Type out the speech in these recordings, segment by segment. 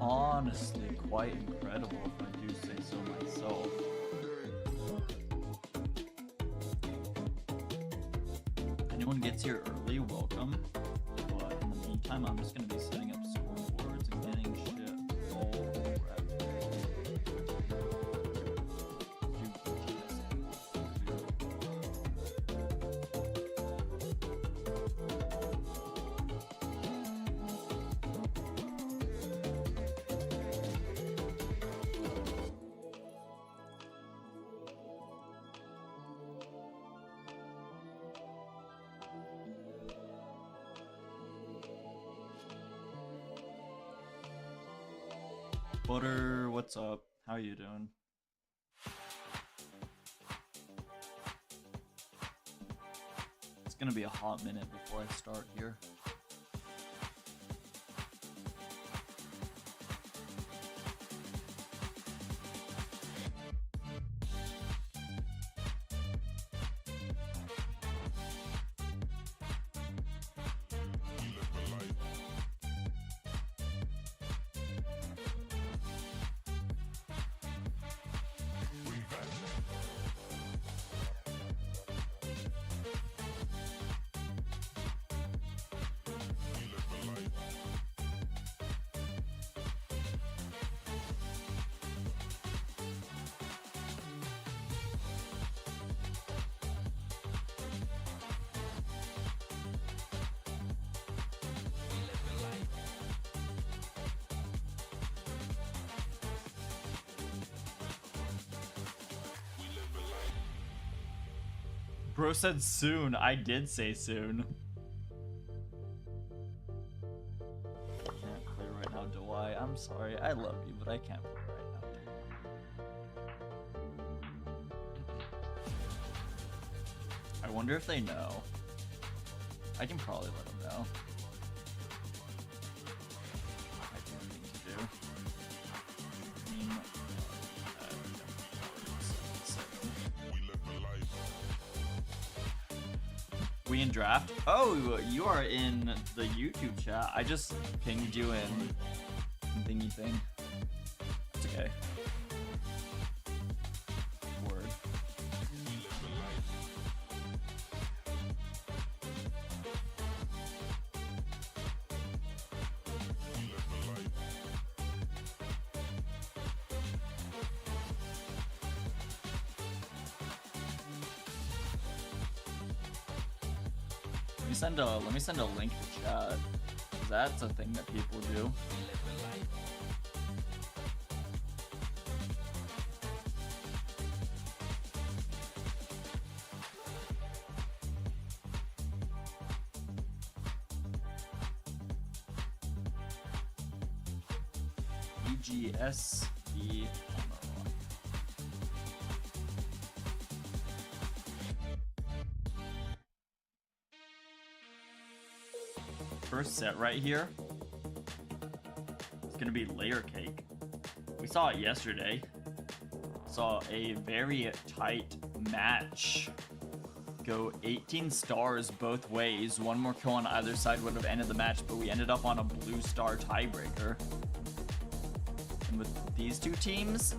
honestly quite incredible if I do say so myself. If anyone gets here early, welcome. But in the meantime, I'm just gonna be setting up scoreboards and getting shit all prepped. Butter, what's up? How you doing? It's gonna be a hot minute before I start here. Bro said soon. I did say soon. Can't play right now, do I? I'm sorry. I love you, but I can't play right now, dude. I wonder if they know. I can probably let them know. I don't think to do. I mean, we in draft? Oh, you are in the YouTube chat. I just pinged you in thingy thing. It's okay. Word. Let me send a link to chat, 'cause that's a thing that people do. VGS the AMAROK. First set right here, it's gonna be layer cake. We saw it yesterday. Saw a very tight match go 18 stars both ways. One more kill on either side would have ended the match, but we ended up on a blue star tiebreaker. And with these two teams,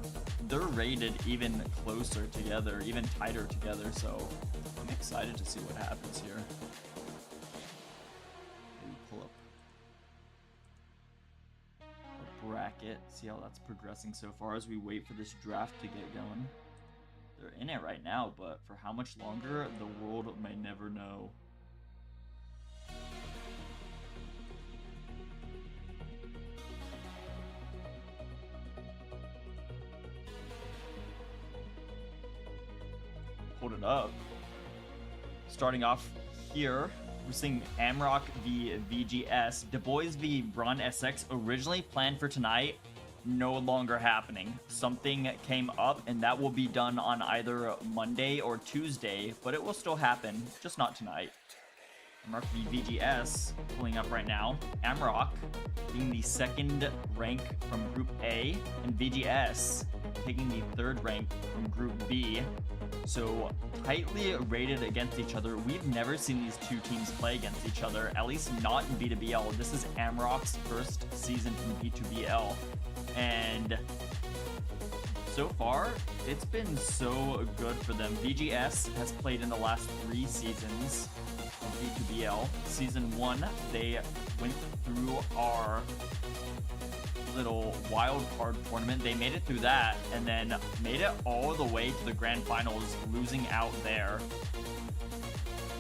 they're rated even closer together, even tighter together, so I'm excited to see what happens here. Bracket, see how that's progressing so far as we wait for this draft to get going. They're in it right now, but for how much longer, the world may never know. Hold it up. Starting off here, we're seeing AMAROK v VGS. Du Bois v Brawl SX, originally planned for tonight, no longer happening. Something came up, and that will be done on either Monday or Tuesday, but it will still happen, just not tonight. AMAROK v VGS pulling up right now. AMAROK being the second rank from Group A, and VGS taking the third rank from Group B. So tightly rated against each other. We've never seen these two teams play against each other, at least not in B2BL. This is AMAROK's first season in B2BL, and so far it's been so good for them. VGS has played in the last 3 seasons of B2BL. Season 1, they went through our little wild card tournament. They made it through that and then made it all the way to the grand finals, losing out there.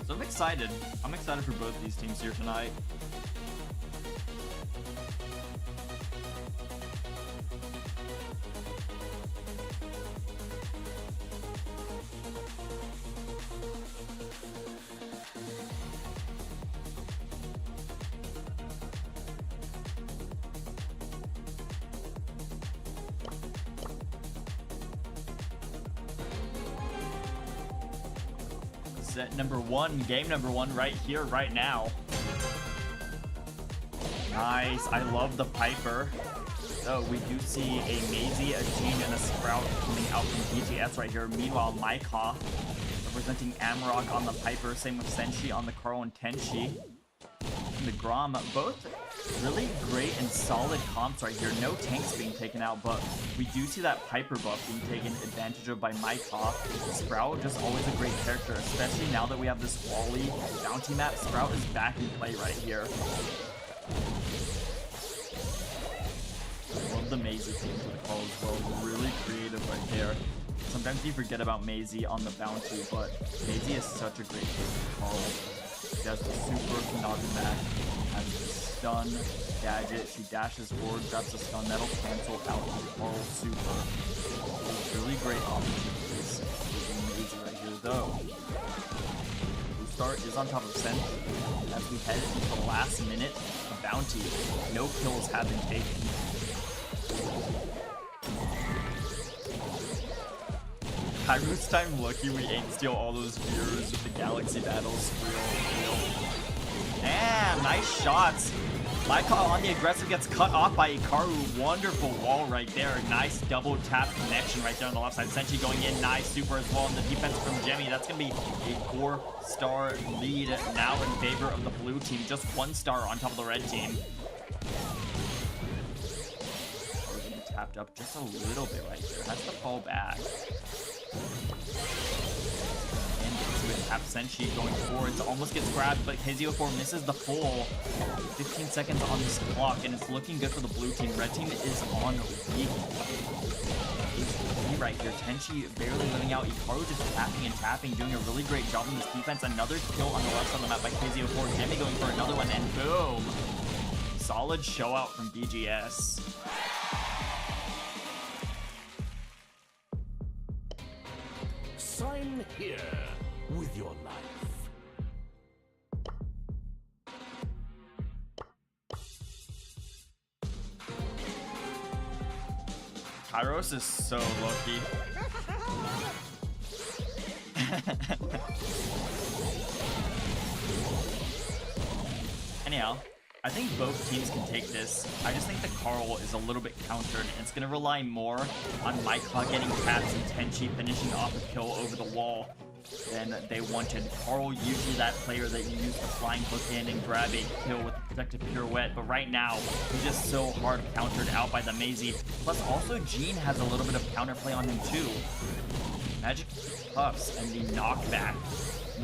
So I'm excited for both these teams here tonight. Set number 1, game number 1 right here, right now. Nice, I love the Piper. So we do see a Maisie, a Jean, and a Sprout coming out from VGS right here. Meanwhile, Maika representing AMAROK on the Piper, same with Senshi on the Carl and Tenchi. And the Grom, both really great and solid comps right here. No tanks being taken out, but we do see that Piper buff being taken advantage of by Maika. Sprout, just always a great character, especially now that we have this Wally bounty map. Sprout is back in play right here. I love the Maisie team for the Carl as well. Really creative right there. Sometimes you forget about Maisie on the bounty, but Maisie is such a great pick for Carl. She has the super Kanaga back, has the stun gadget, she dashes forward, grabs the stun, that'll cancel out the Carl super. Really great opportunities for Maisie right here though. Blue Star is on top of Sen as we head into the last minute of bounty. No kills have been taken. Kairu's time lucky we ain't steal all those viewers with the Galaxy battles. Real. Damn, nice shots. Maika on the aggressive gets cut off by Ikaru. Wonderful wall right there. Nice double tap connection right there on the left side. Senshi going in, nice super as well. And the defense from Jemmy, that's going to be a 4-star lead now in favor of the blue team. Just 1 star on top of the red team. Tapped up just a little bit right there. Has to fall back. And into it, tap Senshi going forward. Almost gets grabbed, but KZO4 misses the full. 15 seconds on this clock, and it's looking good for the blue team. Red team is on weak right here. Tenchi barely living out. Ikaru just tapping and tapping, doing a really great job on this defense. Another kill on the left side of the map by KZO4. Jimmy going for another one, and boom! Solid show out from BGS. Sign here with your life. Kairos is so lucky. Anyhow, I think both teams can take this. I just think the Carl is a little bit countered, and it's going to rely more on Maika getting taps and Tenchi finishing off a kill over the wall than they wanted. Carl, usually that player that you use the flying hook in and grab a kill with the protective pirouette, but right now, he's just so hard countered out by the Maisie. Plus, also, Jean has a little bit of counterplay on him, too. Magic Puffs and the knockback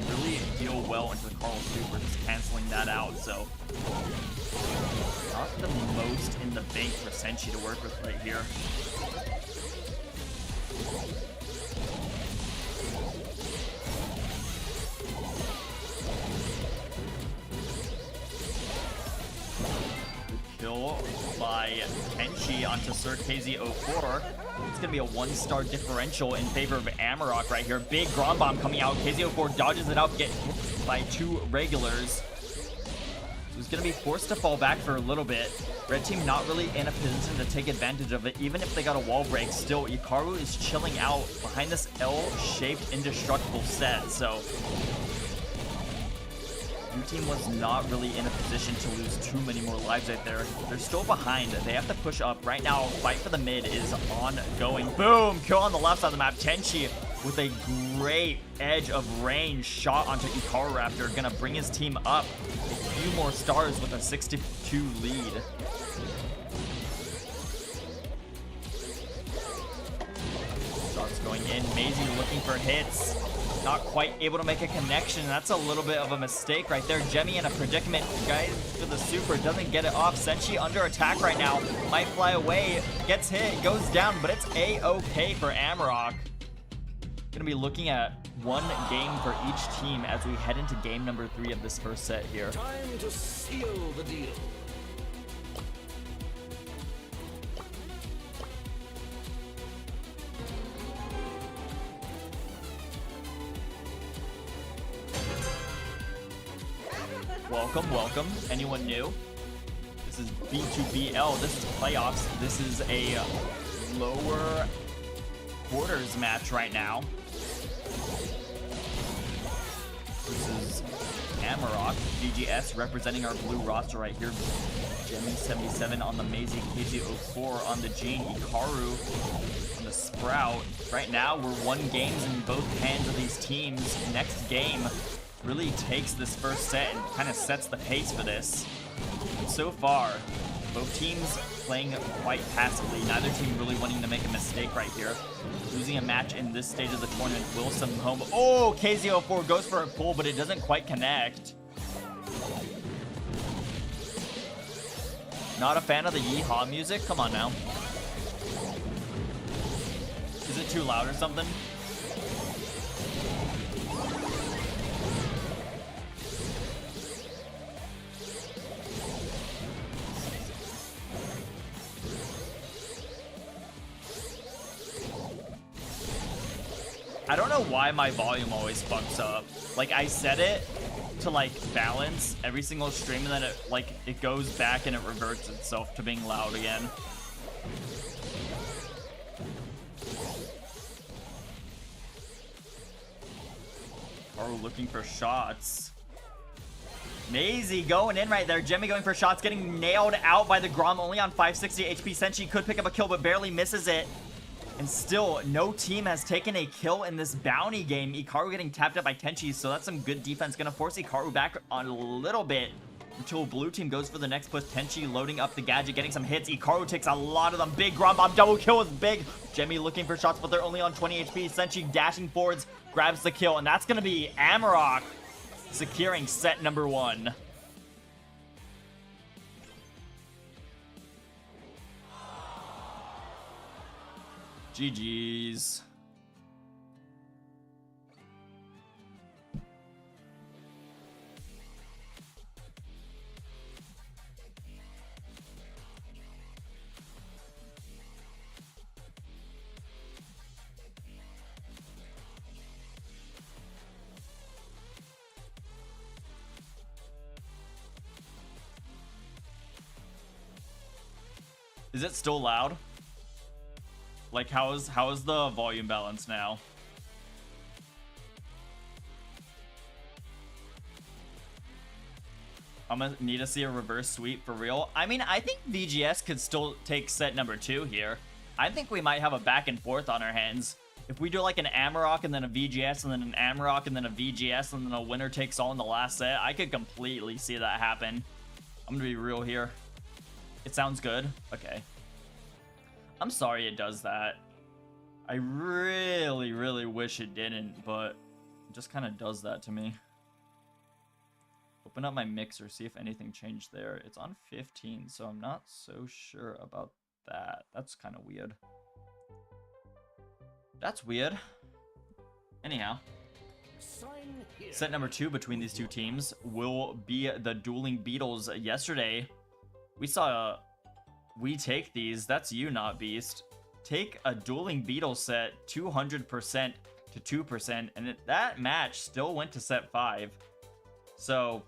really deal well into the Carl super, just canceling that out, so not the most in the bank for Senshi to work with right here. Good kill by Tenchi onto Sir KZ04. It's going to be a 1-star differential in favor of AMAROK right here. Big Grom Bomb coming out. KZ04 dodges it out, get hit by 2 regulars. So he's going to be forced to fall back for a little bit. Red team not really in a position to take advantage of it. Even if they got a wall break, still, Ikaru is chilling out behind this L-shaped indestructible set. So Your team was not really in a position to lose too many more lives right there. They're still behind. They have to push up. Right now, fight for the mid is ongoing. Boom! Kill on the left side of the map. Tenchi with a great edge of range shot onto Ikaru Raptor. Gonna bring his team up a few more stars with a 62 lead. Shots going in. Maisie looking for hits. Not quite able to make a connection. That's a little bit of a mistake right there. Jemmy in a predicament. Guy for the super doesn't get it off. Senshi under attack right now. Might fly away. Gets hit. Goes down. But it's A-OK for AMAROK. Gonna be looking at one game for each team as we head into game number 3 of this first set here. Time to seal the deal. Welcome, welcome. Anyone new? This is B2BL. This is playoffs. This is a lower quarters match right now. This is AMAROK, VGS representing our blue roster right here. Jemmy 77 on the Maisie, KZ04 on the Jane, Ikaru on the Sprout. Right now, we're 1 games in both hands of these teams. Next game really takes this first set and kind of sets the pace for this. And so far, both teams playing quite passively. Neither team really wanting to make a mistake right here. Losing a match in this stage of the tournament will send them home. Oh, KZ04 goes for a pull, but it doesn't quite connect. Not a fan of the Yeehaw music? Come on now. Is it too loud or something? I don't know why my volume always fucks up. Like, I set it to like balance every single stream, and then it goes back and it reverts itself to being loud again. Ikaru looking for shots. Maisie going in right there. Jemmy going for shots, getting nailed out by the Grom, only on 560 HP. Senshi could pick up a kill, but barely misses it. And still, no team has taken a kill in this bounty game. Ikaru getting tapped up by Tenchi, so that's some good defense. Gonna force Ikaru back on a little bit until blue team goes for the next push. Tenchi loading up the gadget, getting some hits. Ikaru takes a lot of them. Big Grom Bomb double kill is big. Jemmy looking for shots, but they're only on 20 HP. Senshi dashing forwards, grabs the kill, and that's gonna be AMAROK securing set number 1. GG's. Is it still loud? Like, how is the volume balance now? I'm gonna need to see a reverse sweep for real. I mean, I think VGS could still take set number 2 here. I think we might have a back and forth on our hands. If we do like an AMAROK and then a VGS and then an AMAROK and then a VGS and then a winner takes all in the last set, I could completely see that happen. I'm gonna be real here. It sounds good. Okay. I'm sorry it does that. I really, really wish it didn't, but it just kind of does that to me. Open up my mixer, see if anything changed there. It's on 15, so I'm not so sure about that. That's kind of weird. That's weird. Anyhow. Set number 2 between these two teams will be the Dueling Beetles. Yesterday, we saw We Take These. That's you, not Beast. Take a Dueling Beetle set 200% to 2%, and that match still went to set 5. So,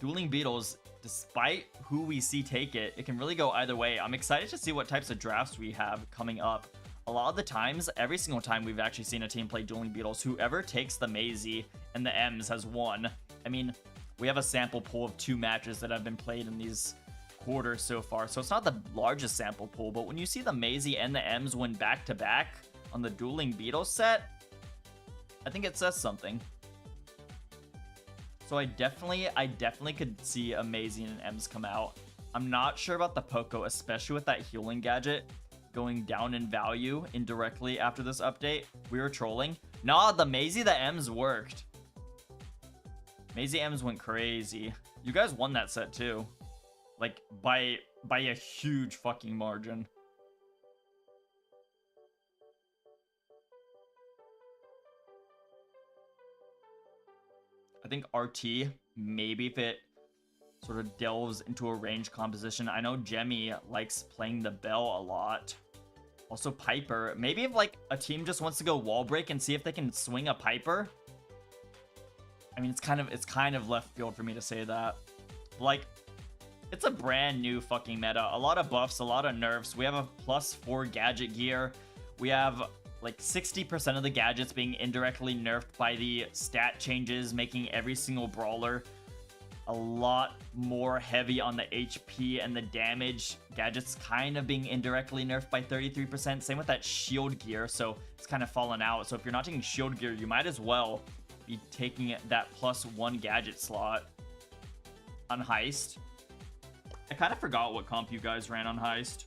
Dueling Beetles, despite who we see take it, it can really go either way. I'm excited to see what types of drafts we have coming up. A lot of the times, every single time we've actually seen a team play Dueling Beetles, whoever takes the Maisie and the M's has won. I mean, we have a sample pool of 2 matches that have been played in these quarters so far, so it's not the largest sample pool, but when you see the Maisie and the M's win back-to-back on the Dueling Beetle set, I think it says something. So I definitely could see a Maisie and M's come out. I'm not sure about the Poco, especially with that healing gadget going down in value indirectly after this update. We were trolling. Nah, the Maisie, the M's worked. Maisie M's went crazy. You guys won that set too. Like, by a huge fucking margin. I think RT, maybe if it sort of delves into a range composition. I know Jemmy likes playing the Bell a lot. Also Piper. Maybe if like a team just wants to go wall break and see if they can swing a Piper. I mean, it's kind of left field for me to say that. Like, it's a brand new fucking meta. A lot of buffs, a lot of nerfs. We have a +4 gadget gear. We have like 60% of the gadgets being indirectly nerfed by the stat changes, making every single brawler a lot more heavy on the HP and the damage. Gadgets kind of being indirectly nerfed by 33%. Same with that shield gear, so it's kind of fallen out. So if you're not taking shield gear, you might as well be taking that +1 gadget slot on Heist. I kind of forgot what comp you guys ran on Heist.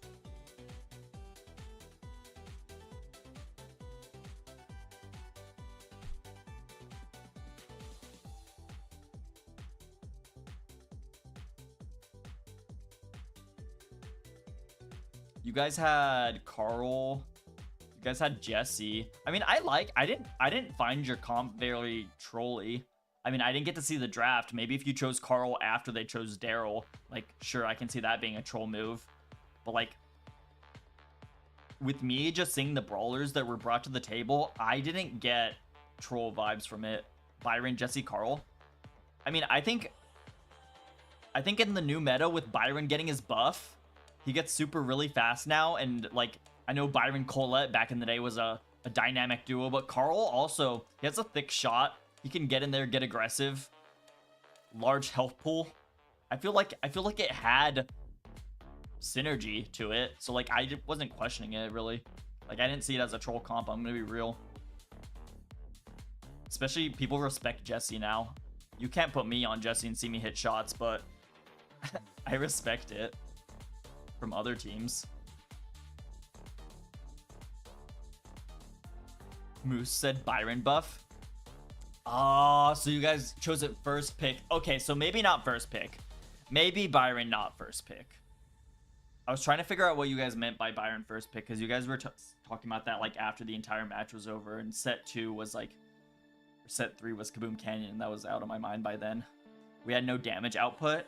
You guys had Carl. You guys had Jesse. I mean, I didn't find your comp very trolly. I mean, I didn't get to see the draft. Maybe if you chose Carl after they chose Daryl, like, sure, I can see that being a troll move. But like, with me just seeing the brawlers that were brought to the table, I didn't get troll vibes from it. Byron, Jesse, Carl. I mean, I think in the new meta with Byron getting his buff, he gets super really fast now, and like, I know Byron Colette back in the day was a dynamic duo, but Carl also, he has a thick shot. He can get in there, get aggressive. Large health pool. I feel like it had synergy to it, so like I wasn't questioning it really. Like, I didn't see it as a troll comp. I'm gonna be real. Especially people respect Jesse now. You can't put me on Jesse and see me hit shots, but I respect it from other teams. Moose said Byron buff. Oh, so you guys chose it first pick. Okay, so maybe not first pick. Maybe Byron not first pick. I was trying to figure out what you guys meant by Byron first pick, because you guys were talking about that like after the entire match was over, and set 2 was like, set 3 was Kaboom Canyon, and that was out of my mind by then. We had no damage output.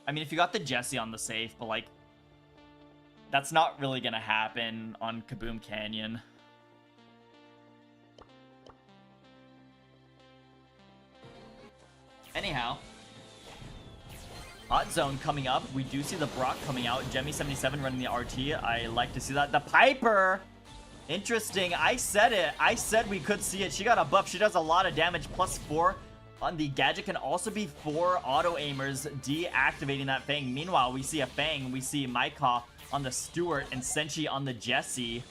I mean, if you got the Jesse on the safe, but like, that's not really gonna happen on Kaboom Canyon. Anyhow, Hot Zone coming up. We do see the Brock coming out. Jemmy77 running the RT. I like to see that. The Piper! Interesting. I said it. I said we could see it. She got a buff. She does a lot of damage. +4 on the gadget. Can also be 4 auto-aimers deactivating that Fang. Meanwhile, we see a Fang. We see Maika on the Stuart and Senshi on the Jesse.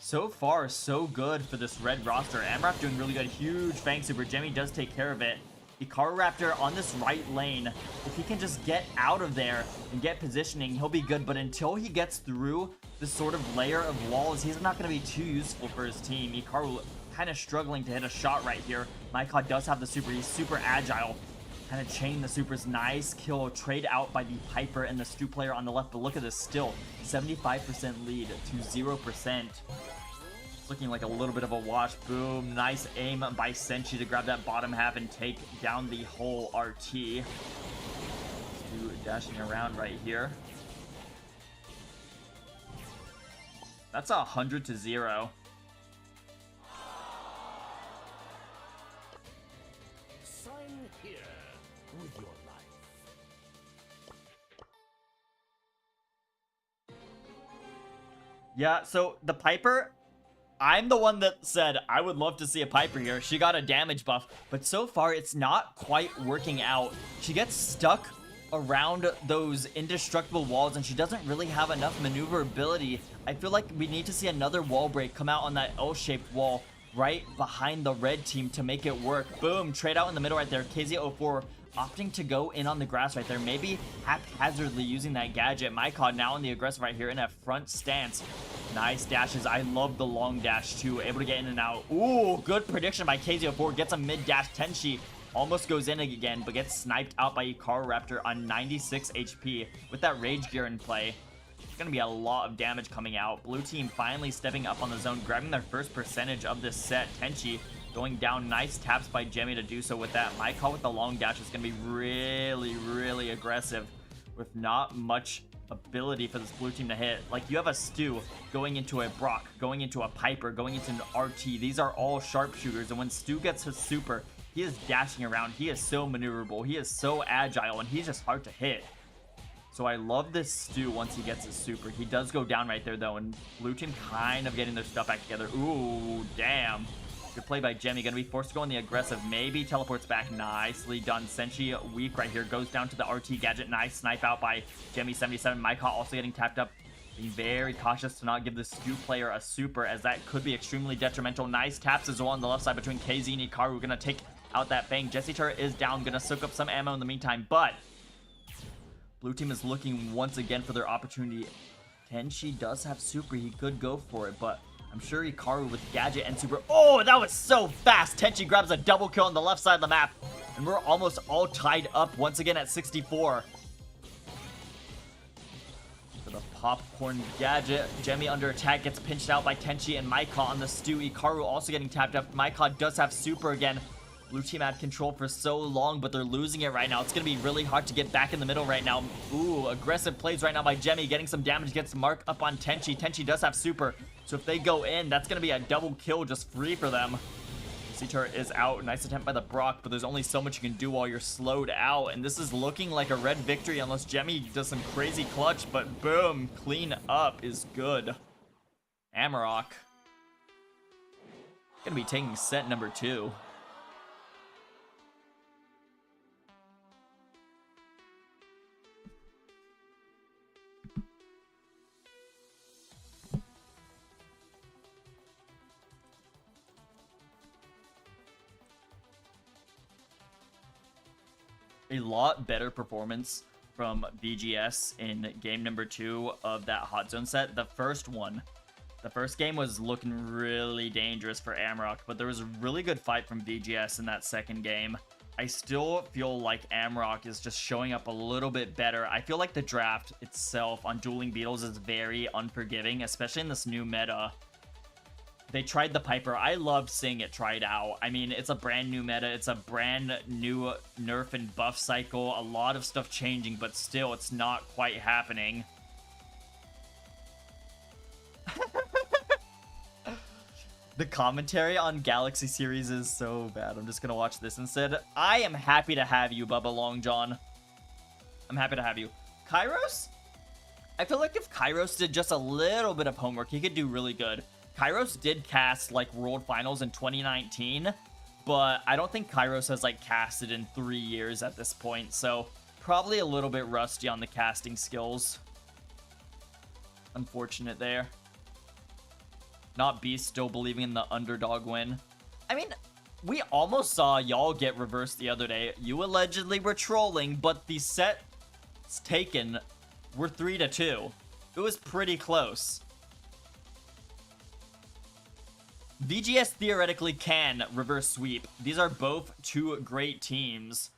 So far, so good for this red roster. AMAROK doing really good. Huge Fang Super. Jemmy does take care of it. Ikaru Raptor on this right lane. If he can just get out of there and get positioning, he'll be good. But until he gets through this sort of layer of walls, he's not going to be too useful for his team. Ikaru kind of struggling to hit a shot right here. Maika does have the super. He's super agile. Kind of chain the supers. Nice kill. Trade out by the Piper and the Stu player on the left. But look at this still. 75% lead to 0%. It's looking like a little bit of a wash. Boom. Nice aim by Senshi to grab that bottom half and take down the whole RT. Stu dashing around right here. That's 100 to 0. Sign here with your life. Yeah, so the Piper, I'm the one that said I would love to see a Piper here. She got a damage buff, but so far it's not quite working out. She gets stuck around those indestructible walls and she doesn't really have enough maneuverability. I feel like we need to see another wall break come out on that L-shaped wall right behind the red team to make it work. Boom, trade out in the middle right there. KZ04 opting to go in on the grass right there, maybe haphazardly using that gadget. Mycod now on the aggressive right here in a front stance. Nice dashes. I love the long dash too, able to get in and out. Ooh, good prediction by KZ04. Gets a mid dash. Tenchi almost goes in again, but gets sniped out by Ikaru Raptor on 96 HP with that rage gear in play. It's gonna be a lot of damage coming out. Blue team finally stepping up on the zone, grabbing their first percentage of this set. Tenchi going down. Nice taps by Jemmy to do so with that. My call with the long dash is going to be really aggressive with not much ability for this blue team to hit. Like, you have a Stu going into a Brock, going into a Piper, going into an RT. These are all sharpshooters, and when Stu gets his super, he is dashing around. He is so maneuverable. He is so agile, and he's just hard to hit. So I love this Stu once he gets his super. He does go down right there, though, and blue team kind of getting their stuff back together. Ooh, damn. Good play by Jemmy. Gonna be forced to go on the aggressive. Maybe teleports back. Nicely done. Senshi weak right here. Goes down to the RT gadget. Nice snipe out by Jemmy77. Mycot also getting tapped up. Being very cautious to not give the Stu player a super, as that could be extremely detrimental. Nice taps as well on the left side between KZ and Ikaru. Gonna take out that Fang. Jesse turret is down. Gonna soak up some ammo in the meantime, but blue team is looking once again for their opportunity. Tenchi does have super. He could go for it, but I'm sure Ikaru with gadget and super. Oh, that was so fast. Tenchi grabs a double kill on the left side of the map, and we're almost all tied up once again at 64. For the popcorn gadget, Jemmy under attack, gets pinched out by Tenchi and Mycot on the Stu. Ikaru also getting tapped up. Mycot does have super again. Blue team had control for so long, but they're losing it right now. It's going to be really hard to get back in the middle right now. Ooh, aggressive plays right now by Jemmy, getting some damage, gets Mark up on Tenchi. Tenchi does have super, so if they go in, that's going to be a double kill just free for them. C-turret is out. Nice attempt by the Brock, but there's only so much you can do while you're slowed out, and this is looking like a red victory unless Jemmy does some crazy clutch, but boom, clean up is good. AMAROK going to be taking set number 2. A lot better performance from VGS in game number 2 of that hot zone set. The first game was looking really dangerous for AMAROK, but there was a really good fight from VGS in that second game. I still feel like AMAROK is just showing up a little bit better. I feel like the draft itself on Dueling Beetles is very unforgiving, especially in this new meta. They tried the Piper. I loved seeing it tried out. I mean, it's a brand new meta. It's a brand new nerf and buff cycle. A lot of stuff changing, but still, it's not quite happening. The commentary on Galaxy series is so bad. I'm just gonna watch this instead. I am happy to have you, Bubba Long John. I'm happy to have you. Kairos? I feel like if Kairos did just a little bit of homework, he could do really good. Kairos did cast, like, World Finals in 2019, but I don't think Kairos has, like, casted in 3 years at this point, so probably a little bit rusty on the casting skills. Unfortunate there. Not Beast still believing in the underdog win. I mean, we almost saw y'all get reversed the other day. You allegedly were trolling, but the sets taken were 3-2. It was pretty close. VGS theoretically can reverse sweep. These are both 2 great teams,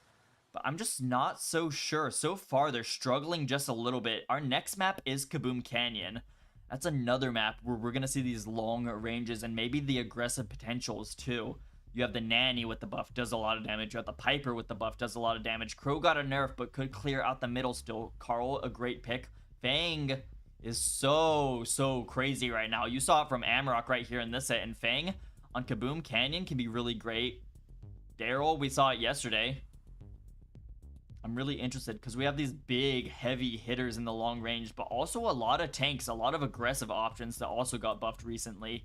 but I'm just not so sure. So far, they're struggling just a little bit. Our next map is Kaboom Canyon. That's another map where we're going to see these long ranges and maybe the aggressive potentials too. You have the Nanny with the buff, does a lot of damage. You have the Piper with the buff, does a lot of damage. Crow got a nerf, but could clear out the middle still. Carl, a great pick. Fang is so crazy right now. You saw it from AMAROK right here in this set, and Fang on Kaboom Canyon can be really great. Daryl, we saw it yesterday. I'm really interested because we have these big, heavy hitters in the long range, but also a lot of tanks, a lot of aggressive options that also got buffed recently.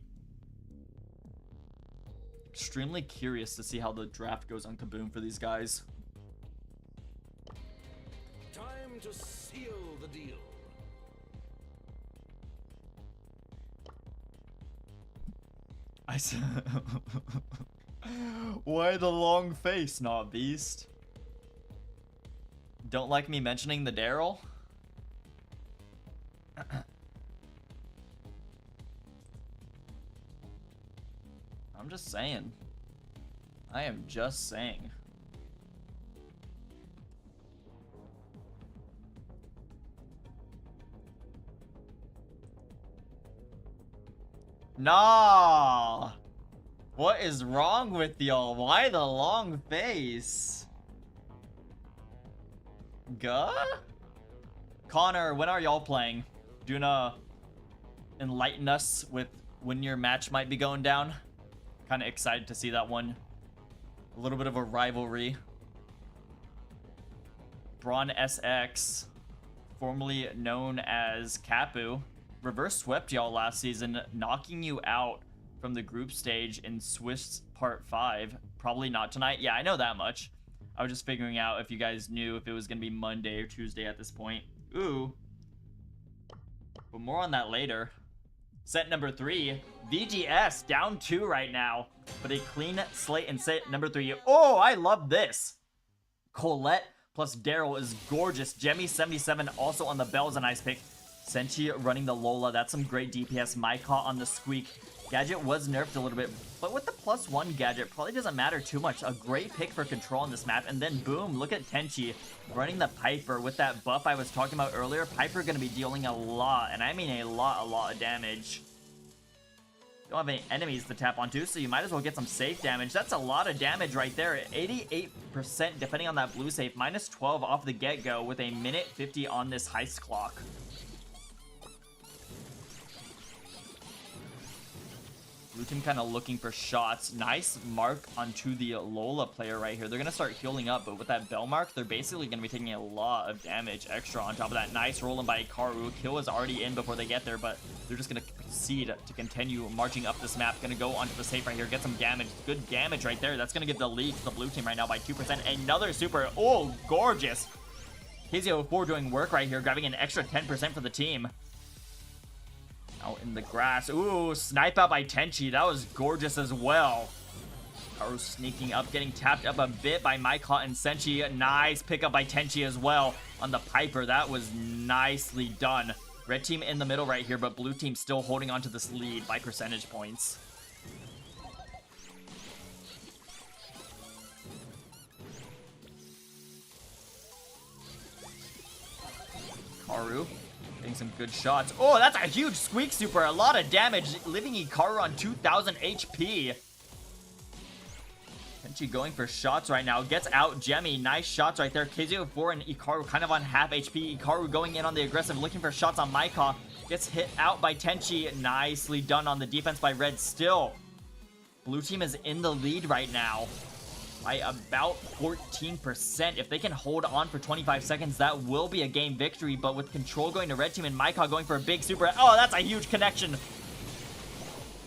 Extremely curious to see how the draft goes on Kaboom for these guys. Time to seal the deal. I said, why the long face, not Beast? Don't like me mentioning the Daryl? I'm just saying. I am just saying. Nah! What is wrong with y'all? Why the long face? Guh? Connor, when are y'all playing? Do you wanna enlighten us with when your match might be going down? Kinda excited to see that one. A little bit of a rivalry. Braun SX, formerly known as Kapu, reverse swept y'all last season, knocking you out from the group stage in Swiss Part 5. Probably not tonight. Yeah, I know that much. I was just figuring out if you guys knew if it was going to be Monday or Tuesday at this point. Ooh. But more on that later. Set number 3. VGS down 2 right now. But a clean slate in set number 3. Oh, I love this. Colette plus Daryl is gorgeous. Jemmy77 also on the Bells, a nice pick. Senchi running the Lola. That's some great DPS. Mycot on the Squeak. Gadget was nerfed a little bit, but with the +1 gadget, probably doesn't matter too much. A great pick for control on this map. And then boom, look at Tenchi running the Piper with that buff I was talking about earlier. Piper going to be dealing a lot, and I mean a lot of damage. Don't have any enemies to tap onto, so you might as well get some safe damage. That's a lot of damage right there. 88% depending on that blue safe. -12 off the get-go with a minute 50 on this heist clock. Blue team kind of looking for shots. Nice mark onto the Lola player right here. They're going to start healing up, but with that bell mark, they're basically going to be taking a lot of damage extra on top of that. Nice rolling by Ikaru. Kill is already in before they get there, but they're just going to proceed to continue marching up this map. Going to go onto the safe right here, get some damage. Good damage right there. That's going to give the lead to the blue team right now by 2%. Another super. Oh, gorgeous. KZO4 doing work right here, grabbing an extra 10% for the team. Out in the grass. Ooh, snipe out by Tenchi. That was gorgeous as well. Karu sneaking up, getting tapped up a bit by Mycot and Senchi. Nice pickup by Tenchi as well on the Piper. That was nicely done. Red team in the middle right here, but blue team still holding on to this lead by percentage points. Karu getting some good shots. Oh, that's a huge Squeak super. A lot of damage, leaving Ikaru on 2,000 HP. Tenchi going for shots right now. Gets out Jemmy. Nice shots right there. KZO4 and Ikaru kind of on half HP. Ikaru going in on the aggressive, looking for shots on Mycot. Gets hit out by Tenchi. Nicely done on the defense by Red still. Blue team is in the lead right now by about 14%. If they can hold on for 25 seconds, that will be a game victory. But with control going to red team and Mycot going for a big super. Oh, that's a huge connection.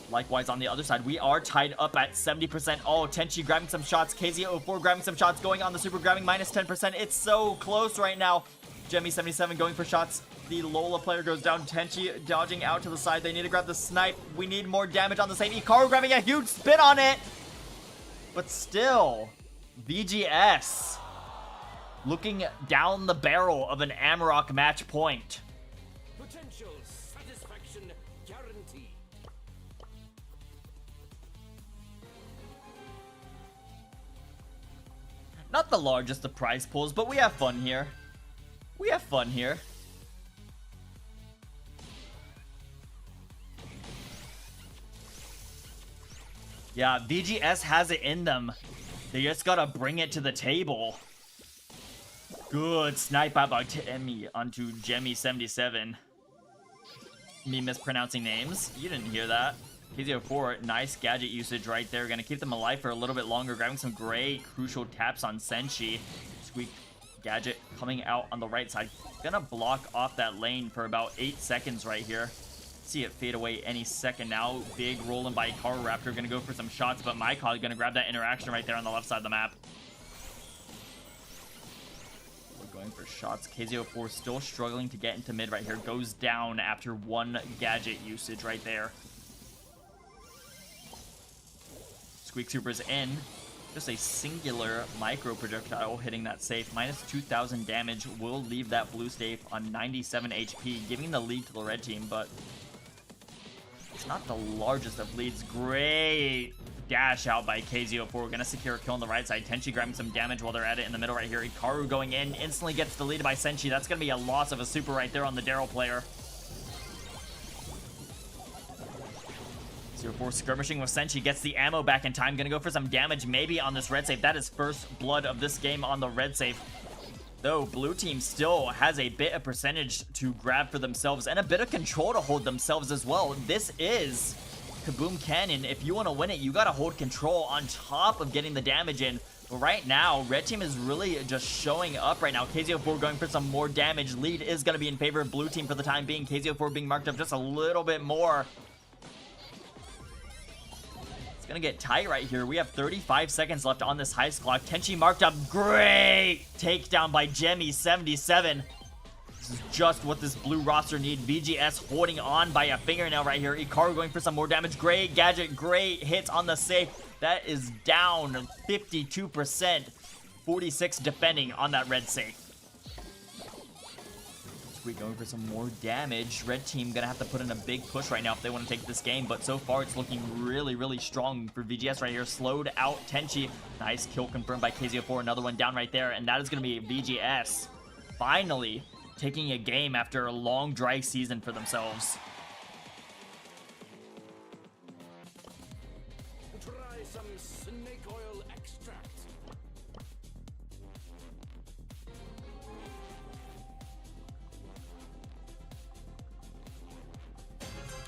Likewise, on the other side, we are tied up at 70%. Oh, Tenchi grabbing some shots. KZO4 grabbing some shots, going on the super, grabbing -10%. It's so close right now. Jemmy77 going for shots. The Lola player goes down. Tenchi dodging out to the side. They need to grab the snipe. We need more damage on the same. Ikaru grabbing a huge spin on it. But still, VGS looking down the barrel of an AMAROK match point. Potential satisfaction guaranteed. Not the largest of prize pools, but we have fun here. We have fun here. Yeah, VGS has it in them. They just gotta bring it to the table. Good snipe out by Timmy onto Jemmy77. Me mispronouncing names. You didn't hear that. KZO4, nice gadget usage right there. Gonna keep them alive for a little bit longer. Grabbing some great crucial taps on Senchi. Squeak gadget coming out on the right side. Gonna block off that lane for about 8 seconds right here. See it fade away any second now. Big rolling by Ikaru Raptor. Gonna go for some shots, but Maika gonna grab that interaction right there on the left side of the map. We're going for shots. KZO4 still struggling to get into mid right here. Goes down after one gadget usage right there. Squeak Super's in. Just a singular micro projectile hitting that safe. Minus 2,000 damage will leave that blue safe on 97 HP, giving the lead to the red team, but it's not the largest of leads. Great dash out by KZO4. We're gonna secure a kill on the right side. Tenchi grabbing some damage while they're at it in the middle right here. Ikaru going in, instantly gets deleted by Senshi. That's gonna be a loss of a super right there on the Daryl player. 0-4 skirmishing with Senshi, gets the ammo back in time. Gonna go for some damage maybe on this red safe. That is first blood of this game on the red safe. Though blue team still has a bit of percentage to grab for themselves and a bit of control to hold themselves as well. This is Kaboom Canyon. If you want to win it, you gotta hold control on top of getting the damage in. But right now, red team is really just showing up right now. KZO4 going for some more damage. Lead is gonna be in favor of blue team for the time being. KZO4 being marked up just a little bit more. It's gonna get tight right here. We have 35 seconds left on this heist clock. Tenchi marked up. Great takedown by Jemmy77. This is just what this blue roster need. VGS holding on by a fingernail right here. Ikaru going for some more damage. Great gadget. Great hits on the safe. That is down 52%. 46 defending on that red safe. Squeak going for some more damage. Red team gonna have to put in a big push right now if they want to take this game, but so far it's looking really, really strong for VGS right here. Slowed out Tenchi. Nice kill confirmed by KZO4. Another one down right there, and that is gonna be VGS finally taking a game after a long dry season for themselves. Try some snake oil extract.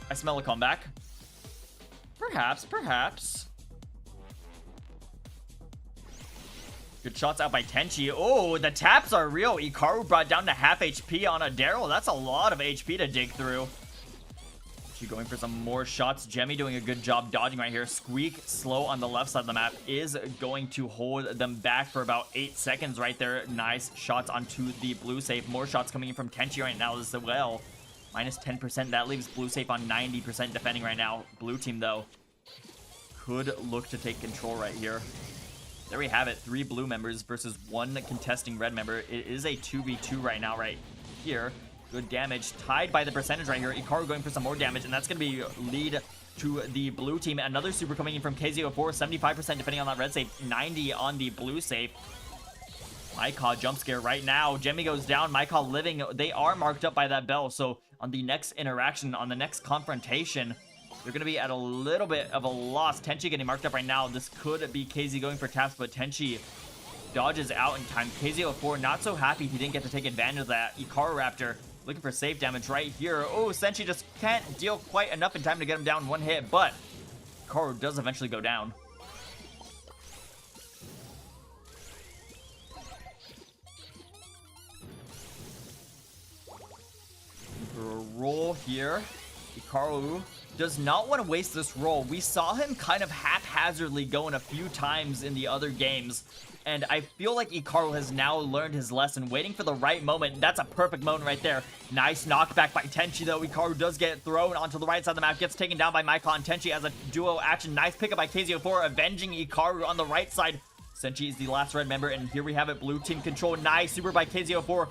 I smell a comeback. Perhaps, perhaps. Good shots out by Tenchi. Oh, the taps are real. Ikaru brought down to half HP on a Daryl. That's a lot of HP to dig through. She going for some more shots. Jemmy doing a good job dodging right here. Squeak, slow on the left side of the map, is going to hold them back for about 8 seconds right there. Nice shots onto the blue safe. More shots coming in from Tenchi right now as well. Minus 10%. That leaves blue safe on 90% defending right now. Blue team, though, could look to take control right here. There we have it. 3 blue members versus 1 contesting red member. It is a 2v2 right now right here. Good damage. Tied by the percentage right here. Ikaru going for some more damage, and that's going to be lead to the blue team. Another super coming in from KZO4. 75% defending on that red safe. 90 on the blue safe. Maika jump scare right now. Jemmy goes down. Maika living. They are marked up by that bell, so on the next interaction, on the next confrontation, they're going to be at a little bit of a loss. Tenchi getting marked up right now. This could be KZ going for taps, but Tenchi dodges out in time. KZO4 not so happy he didn't get to take advantage of that. Ikaru Raptor looking for safe damage right here. Oh, Senshi just can't deal quite enough in time to get him down one hit, but Ikaru does eventually go down. Roll here. Ikaru does not want to waste this roll. We saw him kind of haphazardly going a few times in the other games, and I feel like Ikaru has now learned his lesson, waiting for the right moment. That's a perfect moment right there. Nice knockback by Tenchi, though. Ikaru does get thrown onto the right side of the map, gets taken down by Maika and Tenchi as a duo action. Nice pickup by KZO4, avenging Ikaru on the right side. Senshi is the last red member, and here we have it. Blue team control. Nice super by KZO4.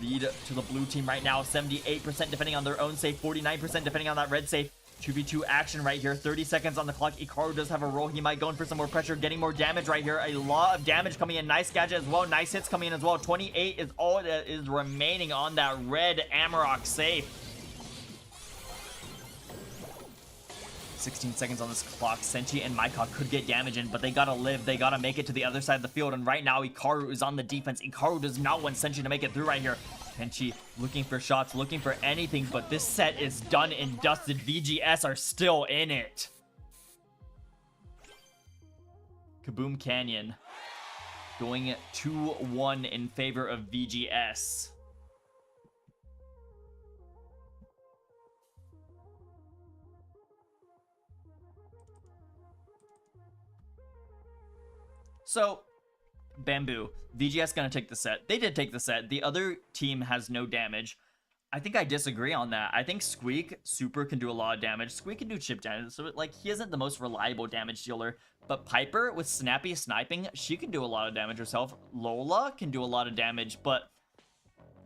Lead to the blue team right now. 78% defending on their own safe. 49% defending on that red safe. 2v2 action right here. 30 seconds on the clock. Ikaru does have a roll. He might go in for some more pressure. Getting more damage right here. A lot of damage coming in. Nice gadget as well. Nice hits coming in as well. 28 is all that is remaining on that red AMAROK safe. 16 seconds on this clock. Senshi and Maika could get damage in, but they gotta live. They gotta make it to the other side of the field, and right now Ikaru is on the defense. Ikaru does not want Senshi to make it through right here. Tenchi looking for shots, looking for anything, but this set is done and dusted. VGS are still in it. Kaboom Canyon going 2-1 in favor of VGS. So, Bamboo, VGS gonna take the set. They did take the set. The other team has no damage. I think I disagree on that. I think Squeak super can do a lot of damage. Squeak can do chip damage, so like he isn't the most reliable damage dealer. But Piper with snappy sniping, she can do a lot of damage herself. Lola can do a lot of damage, but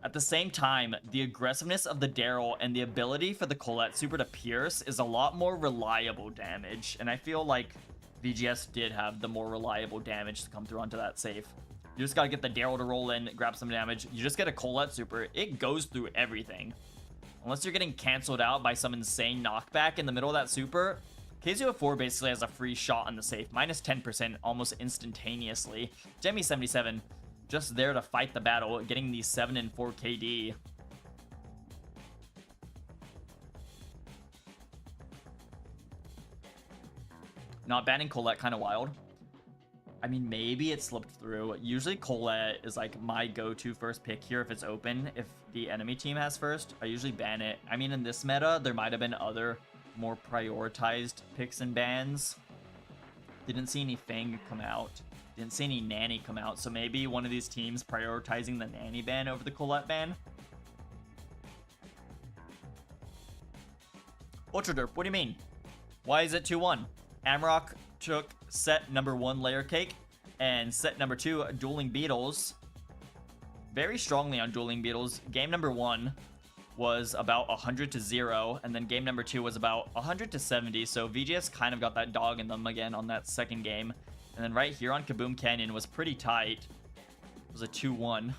at the same time, the aggressiveness of the Daryl and the ability for the Colette super to pierce is a lot more reliable damage. And I feel like VGS did have the more reliable damage to come through onto that safe. You just gotta get the Daryl to roll in, grab some damage. You just get a Colette super. It goes through everything. Unless you're getting canceled out by some insane knockback in the middle of that super, KZO4 basically has a free shot on the safe. Minus 10% almost instantaneously. Jemmy77 just there to fight the battle, getting the 7 and 4 KD. Not banning Colette kind of wild. I mean, maybe it slipped through. Usually Colette is like my go-to first pick here if it's open. If the enemy team has first, I usually ban it. I mean, in this meta, there might have been other more prioritized picks and bans. Didn't see any Fang come out. Didn't see any Nanny come out. So maybe one of these teams prioritizing the Nanny ban over the Colette ban. Ultra Derp, what do you mean? Why is it 2-1? AMAROK took set number 1 Layer Cake and set number 2 Dueling Beetles very strongly on Dueling Beetles. Game number 1 was about 100-0, and then game number 2 was about 100-70, so VGS kind of got that dog in them again on that second game. And then right here on Kaboom Canyon was pretty tight. It was a 2-1.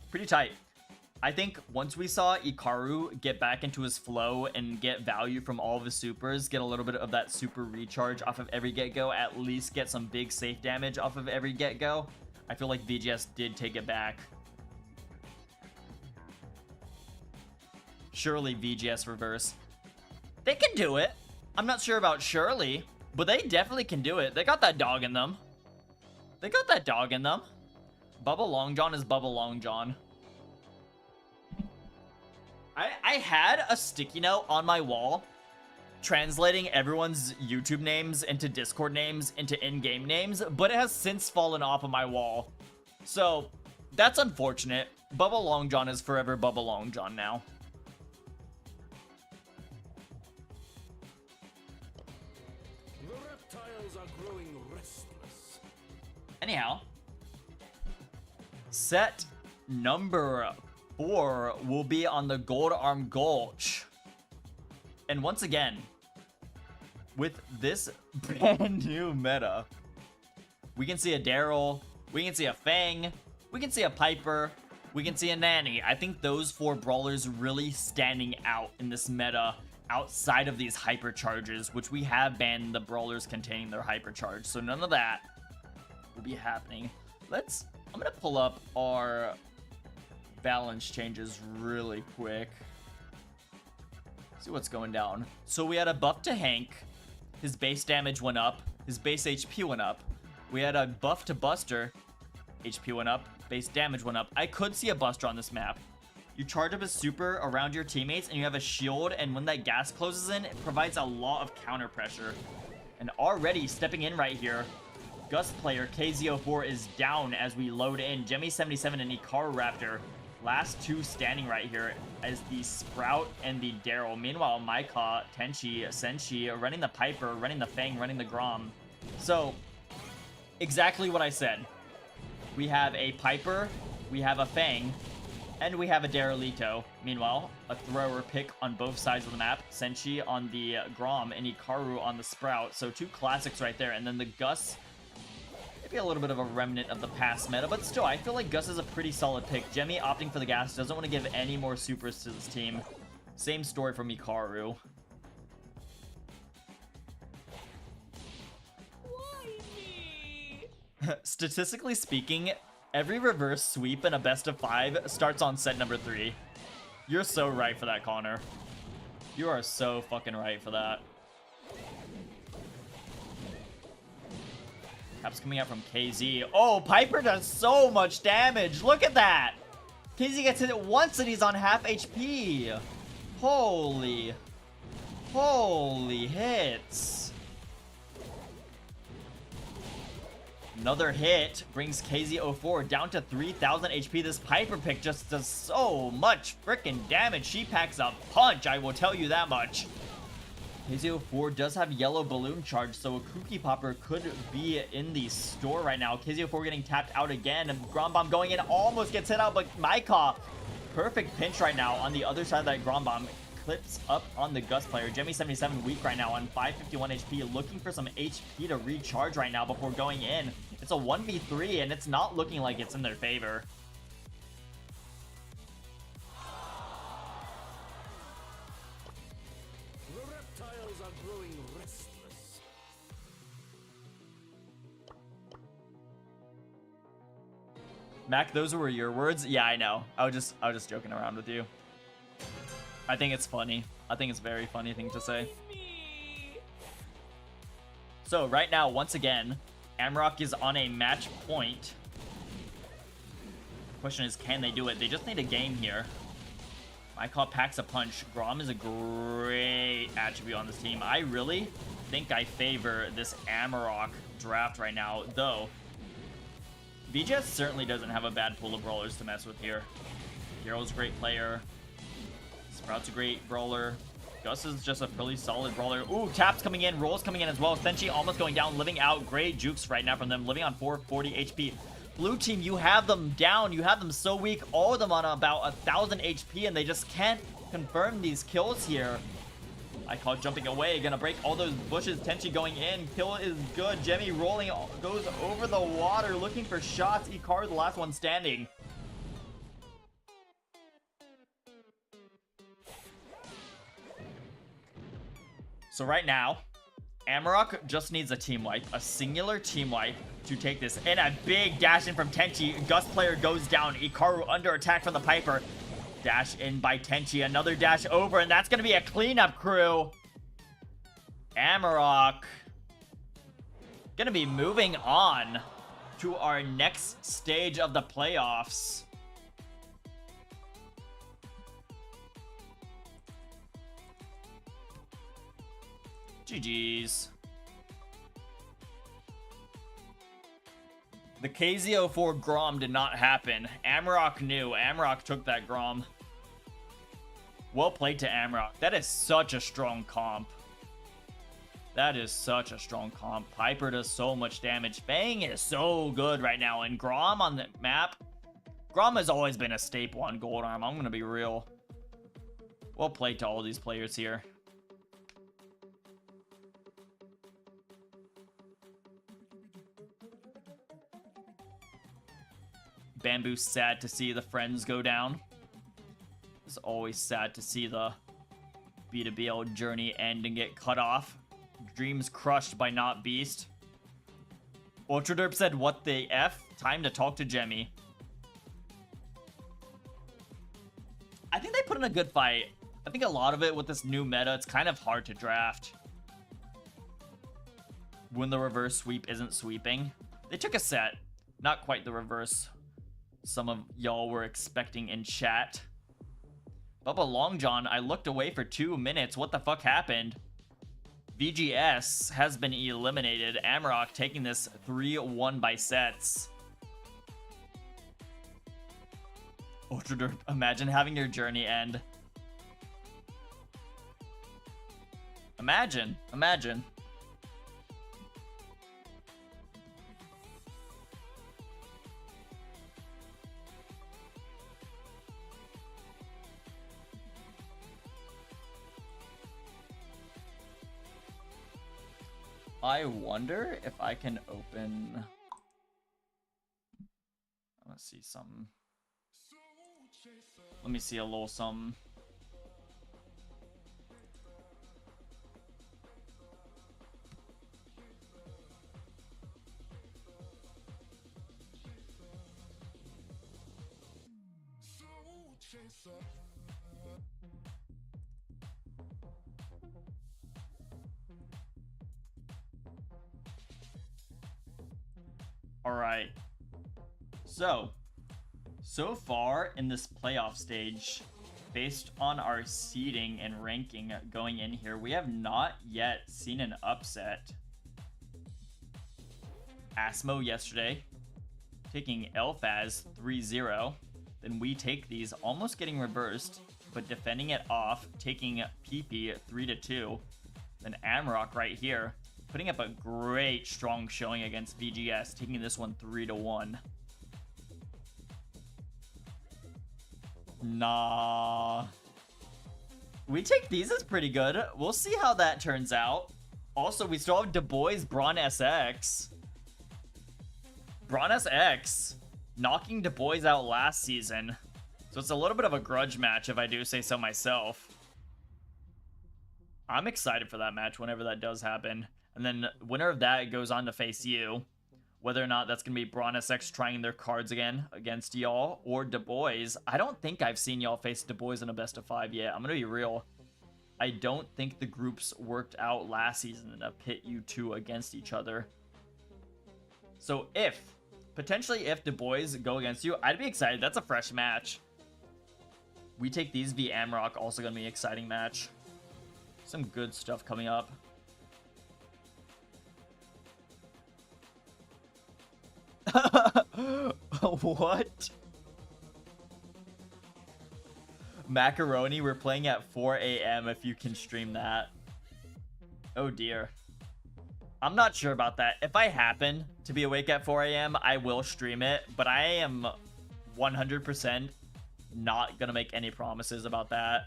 Pretty tight. I think once we saw Ikaru get back into his flow and get value from all of his supers, get a little bit of that super recharge off of every get-go, at least get some big safe damage off of every get-go, I feel like VGS did take it back. Surely VGS reverse. They can do it. I'm not sure about Shirley, but they definitely can do it. They got that dog in them. They got that dog in them. Bubba Long John is Bubba Long John. I had a sticky note on my wall translating everyone's YouTube names into Discord names into in-game names, but it has since fallen off of my wall. So that's unfortunate. Bubba Long John is forever Bubba Long John now. The reptiles are growing restless. Anyhow, set number 4 will be on the Gold Arm Gulch. And once again, with this brand new meta, we can see a Daryl, we can see a Fang, we can see a Piper, we can see a Nanny. I think those 4 brawlers really standing out in this meta outside of these hypercharges, which we have banned the brawlers containing their hypercharge. So none of that will be happening. I'm gonna pull up our balance changes really quick. See what's going down. So we had a buff to Hank. His base damage went up. His base HP went up. We had a buff to Buster. HP went up. Base damage went up. I could see a Buster on this map. You charge up a super around your teammates and you have a shield, and when that gas closes in, it provides a lot of counter pressure. And already stepping in right here, Gus player KZO4 is down as we load in. Jemmy77 and Ikaru Raptor, last 2 standing right here as the Sprout and the Daryl. Meanwhile, Maika, Tenchi, Senshi running the Piper, running the Fang, running the Grom. So, exactly what I said. We have a Piper, we have a Fang, and we have a Darylito. Meanwhile, a thrower pick on both sides of the map. Senshi on the Grom and Ikaru on the Sprout. So 2 classics right there. And then the Gus, maybe a little bit of a remnant of the past meta, but still, I feel like Gus is a pretty solid pick. Jemmy opting for the gas, doesn't want to give any more supers to this team. Same story from Ikaru. Why me? Statistically speaking, every reverse sweep in a best of 5 starts on set number 3. You're so right for that, Connor. You are so fucking right for that. Taps coming out from KZ. Oh, Piper does so much damage. Look at that. KZ gets hit once and he's on half HP. Holy hits. Another hit brings KZ04 down to 3,000 HP. This Piper pick just does so much freaking damage. She packs a punch, I will tell you that much. KZ04 does have yellow balloon charge, so a Cookie Popper could be in the store right now. KZ04 getting tapped out again, and Grom Bomb going in, almost gets hit out, but Maika, perfect pinch right now on the other side of that Grom Bomb. Clips up on the Gus player. Jemmy77 weak right now on 551 HP, looking for some HP to recharge right now before going in. It's a 1v3, and it's not looking like it's in their favor. The reptiles are growing restless. Mac, those were your words? Yeah, I know. I was just joking around with you. I think it's funny. I think it's a very funny thing to say. So right now, once again, AMAROK is on a match point. Question is, can they do it? They just need a game here. My call packs a punch. Grom is a great attribute on this team. I really think I favor this AMAROK draft right now, though. VGS certainly doesn't have a bad pool of brawlers to mess with here. Hero's a great player. Sprout's a great brawler. Gus is just a pretty solid brawler. Ooh, taps coming in, rolls coming in as well. Senshi almost going down, living out. Great jukes right now from them, living on 440 HP. Blue team, you have them down. You have them so weak. All of them on about 1,000 HP, and they just can't confirm these kills here. I call jumping away, gonna break all those bushes. Tenchi going in, kill is good. Jemmy rolling, goes over the water, looking for shots. Ikar, the last one standing. So right now, AMAROK just needs a team wipe, a singular team wipe to take this. And a big dash in from Tenchi. Gus player goes down. Ikaru under attack from the Piper. Dash in by Tenchi. Another dash over, and that's going to be a cleanup crew. AMAROK going to be moving on to our next stage of the playoffs. GG's. The KZ04 Grom did not happen. AMAROK knew. AMAROK took that Grom. Well played to AMAROK. That is such a strong comp. That is such a strong comp. Piper does so much damage. Fang is so good right now. And Grom on the map. Grom has always been a staple on Gold Arm. I'm going to be real. Well played to all these players here. Bamboo's sad to see the friends go down. It's always sad to see the B2BL journey end and get cut off. Dreams crushed by Not Beast. Ultraderp said, what the F? Time to talk to Jemmy. I think they put in a good fight. I think a lot of it with this new meta, it's kind of hard to draft when the reverse sweep isn't sweeping. They took a set. Not quite the reverse some of y'all were expecting in chat. Bubba Long John, I looked away for 2 minutes. What the fuck happened? VGS has been eliminated. AMAROK taking this 3-1 by sets. Ultraderp, imagine having your journey end. Imagine. I wonder if I can open... Let's see something. Let me see a little something. All right. So far in this playoff stage, based on our seeding and ranking going in here, we have not yet seen an upset. Asmo yesterday taking Elphaz 3-0. Then we take these, almost getting reversed, but defending it off, taking PP 3-2. Then AMAROK right here, putting up a great strong showing against VGS, taking this one 3-1. Nah. We take these as pretty good. We'll see how that turns out. Also, we still have Du Bois Braun SX. Braun SX knocking Du Bois out last season. So it's a little bit of a grudge match if I do say so myself. I'm excited for that match whenever that does happen. And then winner of that goes on to face you. Whether or not that's going to be Braun SX trying their cards again against y'all or Du Bois. I don't think I've seen y'all face Du Bois in a best of 5 yet. I'm going to be real. I don't think the groups worked out last season to pit you two against each other. So potentially if Du Bois go against you, I'd be excited. That's a fresh match. We take these v AMAROK, also going to be an exciting match. Some good stuff coming up. What? Macaroni, we're playing at 4 a.m. if you can stream that. Oh dear. I'm not sure about that. If I happen to be awake at 4 a.m., I will stream it, but I am 100% not gonna make any promises about that.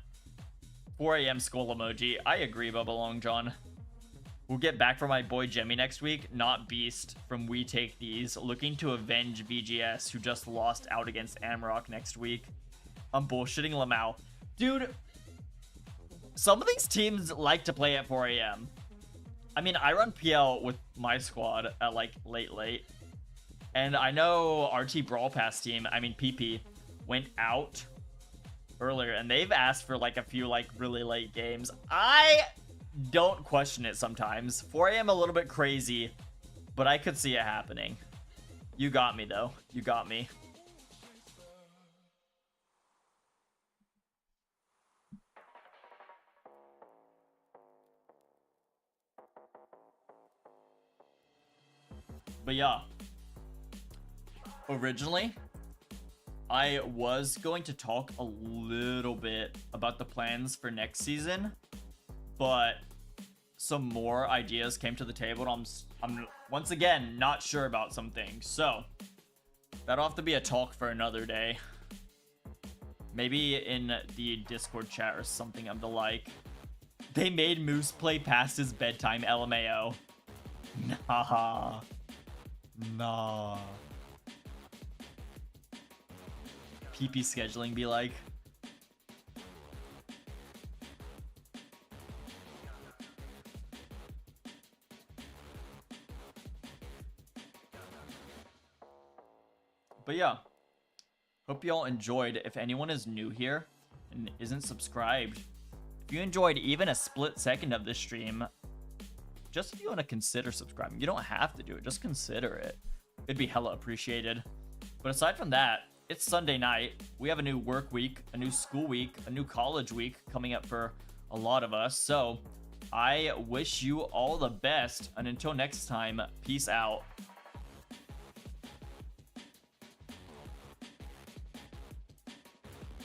4 a.m. skull emoji. I agree, Bubba Long John. We'll get back for my boy Jemmy next week, not Beast from We Take These, looking to avenge VGS, who just lost out against AMAROK next week. I'm bullshitting Lamau. Dude, some of these teams like to play at 4 a.m. I mean, I run PL with my squad at like late. And I know RT Brawl Pass team, I mean PP, went out earlier and they've asked for like a few like really late games. I don't question it sometimes. 4 a.m. a little bit crazy, but I could see it happening. You got me though. You got me. But yeah, originally I was going to talk a little bit about the plans for next season, but some more ideas came to the table and I'm once again not sure about some things. So that'll have to be a talk for another day. Maybe in the Discord chat or something of the like. They made Moose play past his bedtime, LMAO. Nah. PP scheduling be like. But yeah, hope y'all enjoyed. If anyone is new here and isn't subscribed, if you enjoyed even a split second of this stream, just if you want to consider subscribing, you don't have to do it, just consider it. It'd be hella appreciated. But aside from that, it's Sunday night. We have a new work week, a new school week, a new college week coming up for a lot of us. So I wish you all the best, and until next time, peace out.